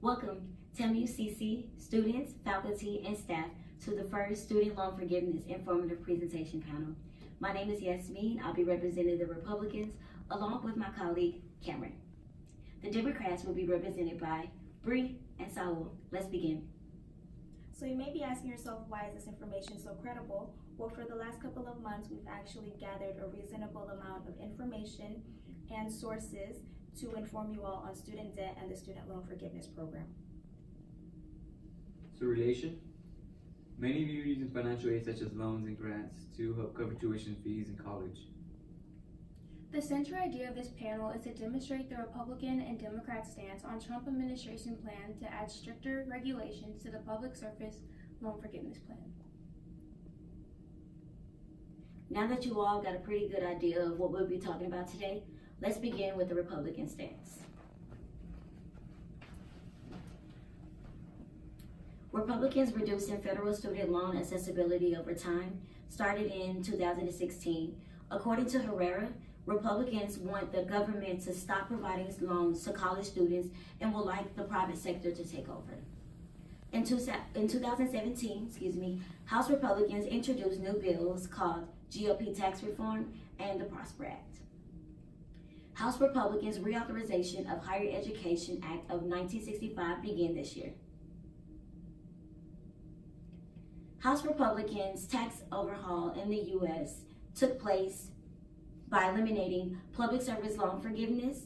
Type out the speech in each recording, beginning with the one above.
Welcome to MUCC students, faculty, and staff to the first Student Loan Forgiveness Informative Presentation Panel. My name is Yasmine. I'll be representing the Republicans along with my colleague, Camryn. The Democrats will be represented by Brania and Saul. Let's begin. So you may be asking yourself, why is this information so credible? Well, for the last couple of months, we've actually gathered a reasonable amount of information and sources to inform you all on student debt and the Student Loan Forgiveness Program. So relation? Many of you are using financial aid such as loans and grants to help cover tuition fees in college. The central idea of this panel is to demonstrate the Republican and Democrat stance on Trump administration plan to add stricter regulations to the public service loan forgiveness plan. Now that you all got a pretty good idea of what we'll be talking about today, let's begin with the Republican stance. Republicans reducing federal student loan accessibility over time started in 2016. According to Herrera, Republicans want the government to stop providing loans to college students and would like the private sector to take over. In 2017, House Republicans introduced new bills called GOP Tax Reform and the Prosper Act. House Republicans' Reauthorization of Higher Education Act of 1965 began this year. House Republicans' tax overhaul in the U.S. took place by eliminating public service loan forgiveness,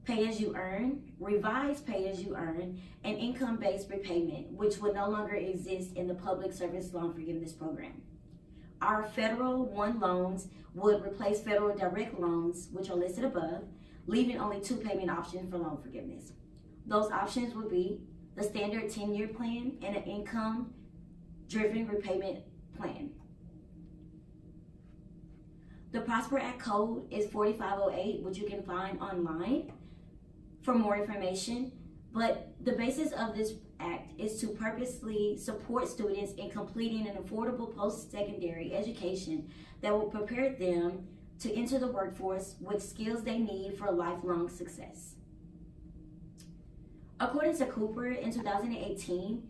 pay-as-you-earn, revised pay-as-you-earn, and income-based repayment, which will no longer exist in the public service loan forgiveness program. Our Federal One loans would replace federal direct loans, which are listed above, leaving only two payment options for loan forgiveness. Those options would be the standard 10-year plan and an income-driven repayment plan. The Prosper Act code is 4508, which you can find online for more information. But the basis of this act is to purposely support students in completing an affordable post-secondary education that will prepare them to enter the workforce with skills they need for lifelong success. According to Cooper, in 2018,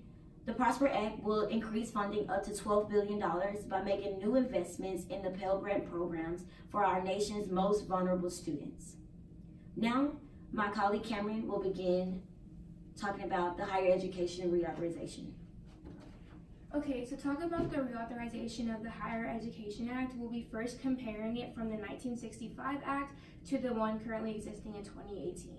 the Prosper Act will increase funding up to $12 billion by making new investments in the Pell Grant programs for our nation's most vulnerable students. Now, my colleague Camryn will begin talking about the higher education reauthorization. Okay, to talk about the reauthorization of the Higher Education Act, we'll be first comparing it from the 1965 Act to the one currently existing in 2018.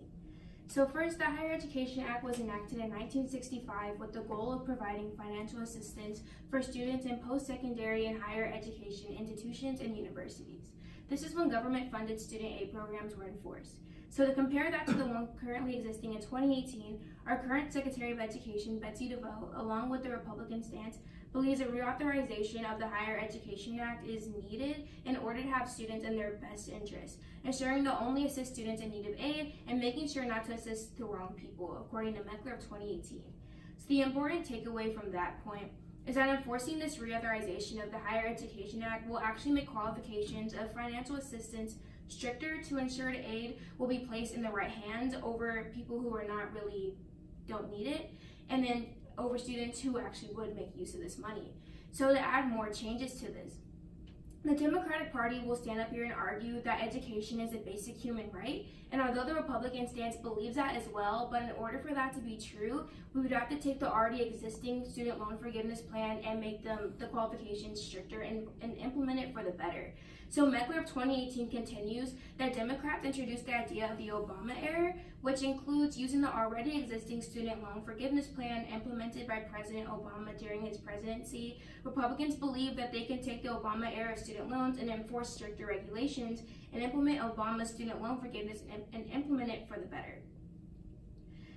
So first, the Higher Education Act was enacted in 1965 with the goal of providing financial assistance for students in post-secondary and higher education institutions and universities. This is when government-funded student aid programs were in force. So to compare that to the one currently existing in 2018, our current Secretary of Education, Betsy DeVoe, along with the Republican stance, believes a reauthorization of the Higher Education Act is needed in order to have students in their best interest, ensuring to only assist students in need of aid and making sure not to assist the wrong people, according to Meckler of 2018. So the important takeaway from that point is that enforcing this reauthorization of the Higher Education Act will actually make qualifications of financial assistance stricter to ensure the aid will be placed in the right hands over people who don't need it, and then over students who actually would make use of this money. So to add more changes to this, the Democratic Party will stand up here and argue that education is a basic human right, and although the Republican stance believes that as well, but in order for that to be true, we would have to take the already existing student loan forgiveness plan and make the qualifications stricter and implement it for the better. So Meckler of 2018 continues that Democrats introduced the idea of the Obama era, which includes using the already existing student loan forgiveness plan implemented by President Obama during his presidency. Republicans believe that they can take the Obama era student loans and enforce stricter regulations and implement Obama's student loan forgiveness and implement it for the better.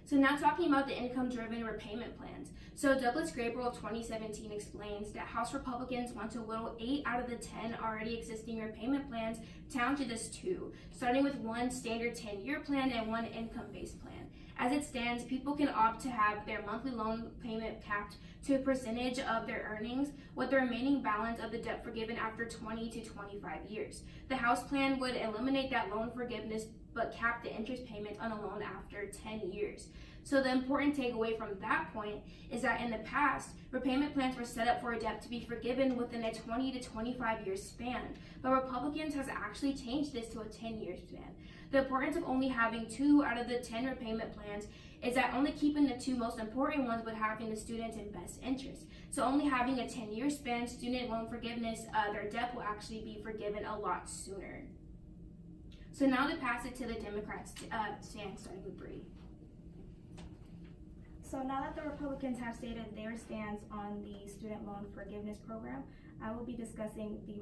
So now talking about the income-driven repayment plans. So Douglas Graber of 2017 explains that House Republicans want to whittle 8 out of the 10 already existing repayment plans down to just 2, starting with one standard 10-year plan and one income-based plan. As it stands, people can opt to have their monthly loan payment capped to a percentage of their earnings, with the remaining balance of the debt forgiven after 20 to 25 years. The House plan would eliminate that loan forgiveness but cap the interest payment on a loan after 10 years. So the important takeaway from that point is that in the past, repayment plans were set up for a debt to be forgiven within a 20 to 25 year span, but Republicans has actually changed this to a 10-year span. The importance of only having 2 out of the 10 repayment plans is that only keeping the 2 most important ones would having the students in best interest. So only having a 10-year span, student loan forgiveness, their debt will actually be forgiven a lot sooner. So now to pass it to the Democrats' stand, starting with Bree. So now that the Republicans have stated their stance on the student loan forgiveness program, I will be discussing the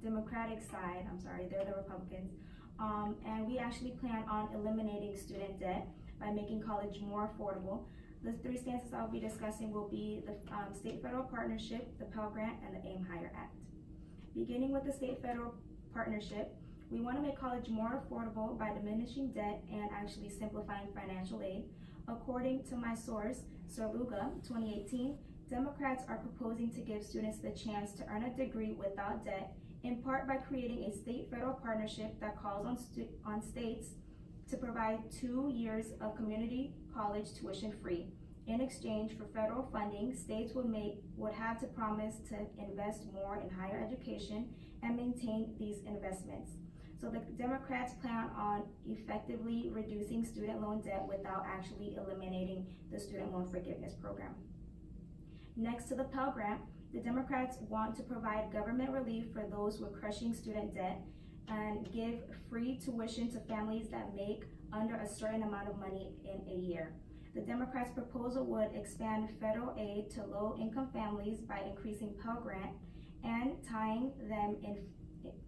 Democratic side. They're the Republicans. And we actually plan on eliminating student debt by making college more affordable. The 3 stances I'll be discussing will be the state-federal partnership, the Pell Grant, and the Aim Higher Act. Beginning with the state-federal partnership, we want to make college more affordable by diminishing debt and actually simplifying financial aid. According to my source, Serluga, 2018, Democrats are proposing to give students the chance to earn a degree without debt, in part by creating a state-federal partnership that calls on states to provide 2 years of community college tuition free. In exchange for federal funding, states would have to promise to invest more in higher education and maintain these investments. So the Democrats plan on effectively reducing student loan debt without actually eliminating the student loan forgiveness program. Next to the Pell Grant, the Democrats want to provide government relief for those with crushing student debt and give free tuition to families that make under a certain amount of money in a year. The Democrats' proposal would expand federal aid to low-income families by increasing Pell Grant and tying them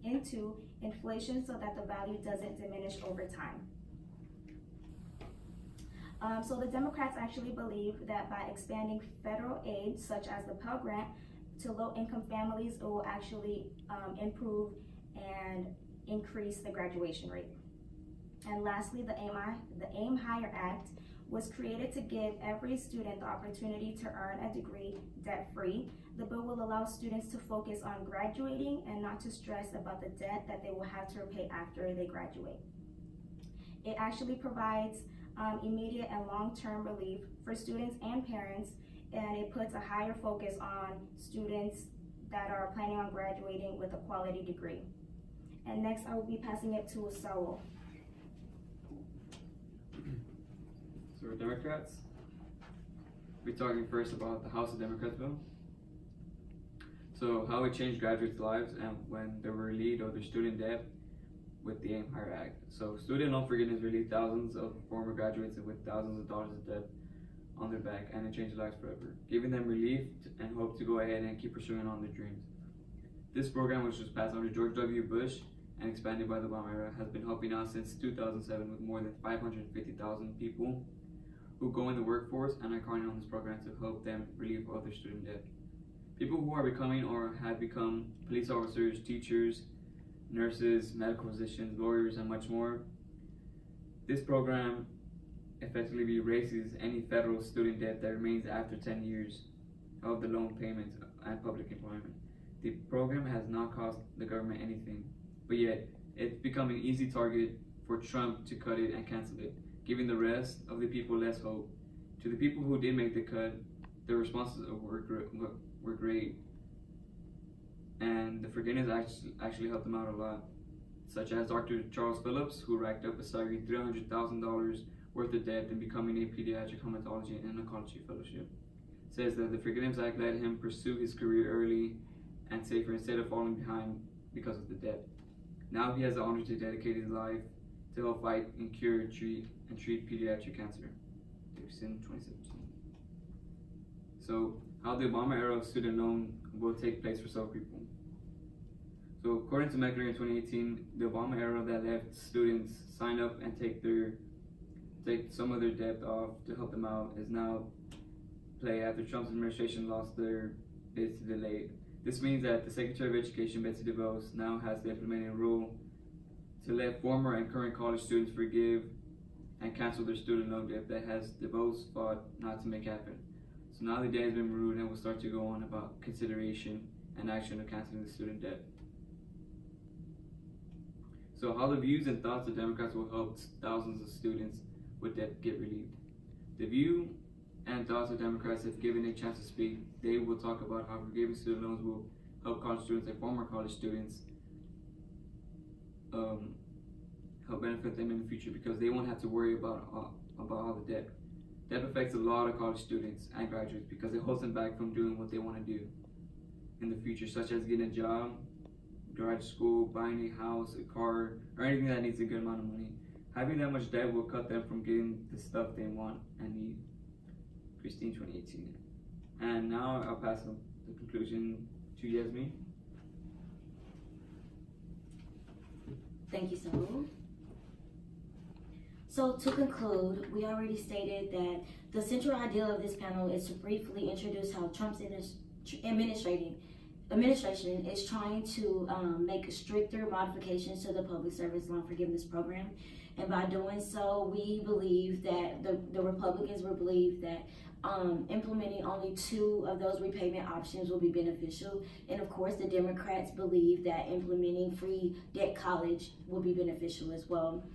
into inflation so that the value doesn't diminish over time. So the Democrats actually believe that by expanding federal aid, such as the Pell Grant, to low-income families, it will actually improve and increase the graduation rate. And lastly, the Aim Higher Act was created to give every student the opportunity to earn a degree debt-free. The bill will allow students to focus on graduating and not to stress about the debt that they will have to repay after they graduate. It actually provides immediate and long-term relief for students and parents, and it puts a higher focus on students that are planning on graduating with a quality degree. And next, I will be passing it to Saul. So we're Democrats. We're talking first about the House of Democrats bill. So how it changed graduates' lives and when they were relieved of their student debt with the Aim Higher Act. So student loan forgiveness relieved thousands of former graduates with thousands of dollars of debt on their back, and it changed their lives forever, giving them relief and hope to go ahead and keep pursuing on their dreams. This program, which was passed under George W. Bush and expanded by the Obama era, has been helping out since 2007 with more than 550,000 people who go in the workforce and are counting on this program to help them relieve all their student debt. People who are becoming or have become police officers, teachers, nurses, medical physicians, lawyers, and much more. This program effectively erases any federal student debt that remains after 10 years of the loan payments and public employment. The program has not cost the government anything, but yet it's become an easy target for Trump to cut it and cancel it, giving the rest of the people less hope. To the people who did make the cut, the responses were great, and the forgiveness actually helped them out a lot, such as Dr. Charles Phillips, who racked up a staggering $300,000 worth of debt in becoming a pediatric hematology and oncology fellowship. Says that the Forgiveness Act let him pursue his career early and safer instead of falling behind because of the debt. Now he has the honor to dedicate his life to help fight and cure, treat pediatric cancer. It was in 2017. So, how the Obama era of student loan will take place for some people. So, according to Meckler in 2018, the Obama era that left students sign up and take some of their debt off to help them out is now play after Trump's administration lost their bids to delay it. This means that the Secretary of Education, Betsy DeVos, now has to implement a rule to let former and current college students forgive and cancel their student loan debt that has DeVos fought not to make happen. So now the day has been removed and will start to go on about consideration and action of canceling the student debt. So how the views and thoughts of Democrats will help thousands of students with debt get relieved. The view and thoughts of Democrats, if given a chance to speak, they will talk about how forgiving student loans will help college students and former college students help benefit them in the future, because they won't have to worry about all the debt. Debt affects a lot of college students and graduates because it holds them back from doing what they want to do in the future, such as getting a job, graduate school, buying a house, a car, or anything that needs a good amount of money. Having that much debt will cut them from getting the stuff they want and need. Christine, 2018. And now I'll pass the conclusion to Yasmine. Thank you, Saul. So to conclude, we already stated that the central idea of this panel is to briefly introduce how Trump's administration is trying to make stricter modifications to the public service loan forgiveness program. And by doing so, we believe that the Republicans will believe that implementing only 2 of those repayment options will be beneficial. And of course, the Democrats believe that implementing free debt college will be beneficial as well.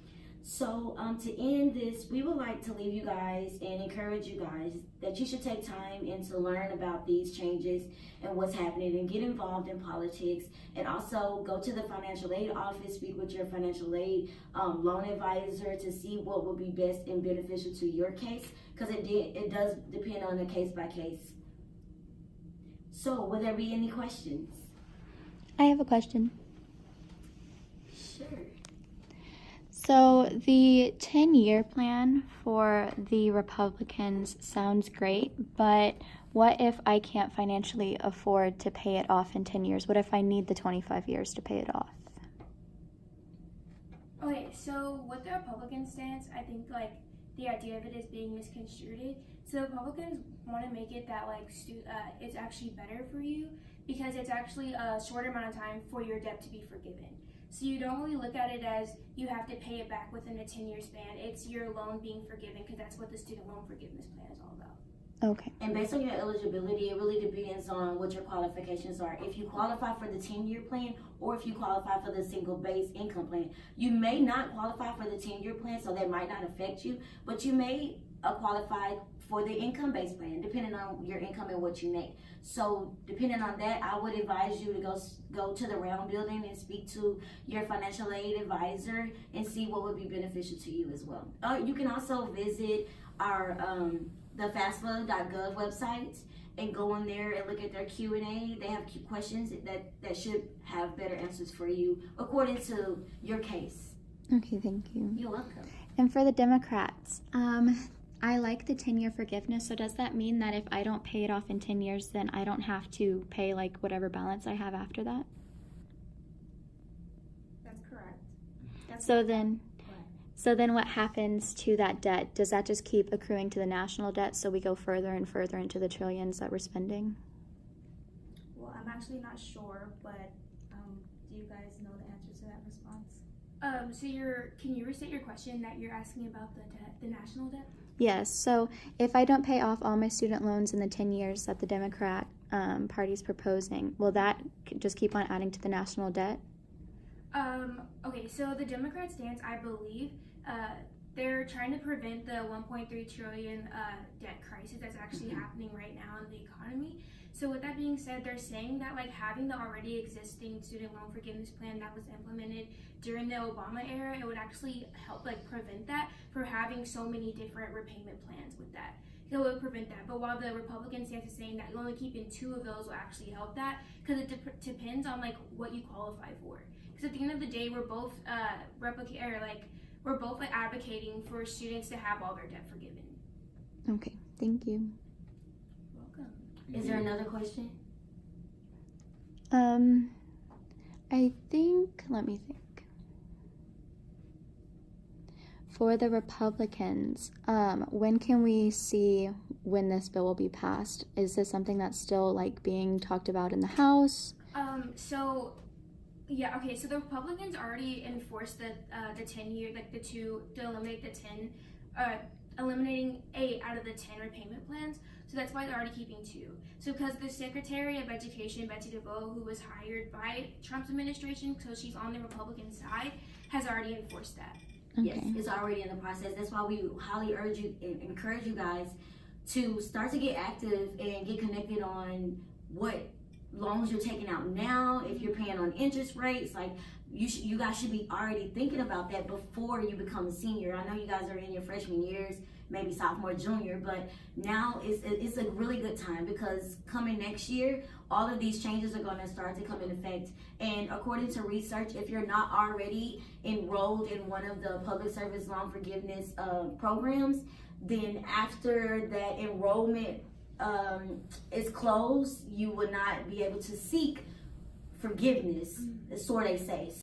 So to end this, we would like to leave you guys and encourage you guys that you should take time and to learn about these changes and what's happening and get involved in politics, and also go to the financial aid office, speak with your financial aid loan advisor to see what will be best and beneficial to your case, because it does depend on a case by case. So will there be any questions? I have a question. Sure. So the 10-year plan for the Republicans sounds great, but what if I can't financially afford to pay it off in 10 years? What if I need the 25 years to pay it off? Okay, so with the Republican stance, I think like the idea of it is being misconstrued. So Republicans want to make it that like it's actually better for you because it's actually a shorter amount of time for your debt to be forgiven. So you don't really look at it as you have to pay it back within a 10-year span. It's your loan being forgiven, because that's what the student loan forgiveness plan is all about. Okay. And based on your eligibility, it really depends on what your qualifications are. If you qualify for the 10-year plan, or if you qualify for the single base income plan, you may not qualify for the 10-year plan, so that might not affect you, but you may qualify for the income-based plan, depending on your income and what you make. So depending on that, I would advise you to go to the Round Building and speak to your financial aid advisor and see what would be beneficial to you as well. You can also visit our the FAFSA.gov website and go on there and look at their Q&A. They have questions that should have better answers for you according to your case. Okay, thank you. You're welcome. And for the Democrats, I like the 10-year forgiveness. So does that mean that if I don't pay it off in 10 years, then I don't have to pay like whatever balance I have after that? That's correct. So then what happens to that debt? Does that just keep accruing to the national debt so we go further and further into the trillions that we're spending? Well, I'm actually not sure, but do you guys know the answer to that response? So can you restate your question that you're asking about the debt, the national debt? Yes. So if I don't pay off all my student loans in the 10 years that the Democrat Party's proposing, will that just keep on adding to the national debt? Okay, so the Democrat stance, I believe, they're trying to prevent the 1.3 trillion debt crisis that's actually happening right now in the economy. So with that being said, they're saying that like having the already existing student loan forgiveness plan that was implemented during the Obama era, it would actually help like prevent that for having so many different repayment plans with that. It would prevent that. But while the Republican stance is saying that only keeping 2 of those will actually help that, because it depends on like what you qualify for. Because at the end of the day, we're both advocating for students to have all their debt forgiven. Okay, thank you. Welcome. Is there another question? Let me think. For the Republicans, when can we see when this bill will be passed? Is this something that's still like being talked about in the House? So the Republicans already enforced the 10-year, like to eliminate the 10, eliminating 8 out of the 10 repayment plans. So that's why they're already keeping 2. So because the Secretary of Education, Betsy DeVos, who was hired by Trump's administration, so she's on the Republican side, has already enforced that. Yes, Okay. it's already in the process. That's why we highly encourage you guys to start to get active and get connected on what loans you're taking out now. If you're paying on interest rates, like you guys should be already thinking about that before you become a senior. I know you guys are in your freshman years, maybe sophomore, junior, but now it's a really good time, because coming next year, all of these changes are going to start to come in effect. And according to research, if you're not already enrolled in one of the public service loan forgiveness programs, then after that enrollment is closed, you will not be able to seek forgiveness, so they say.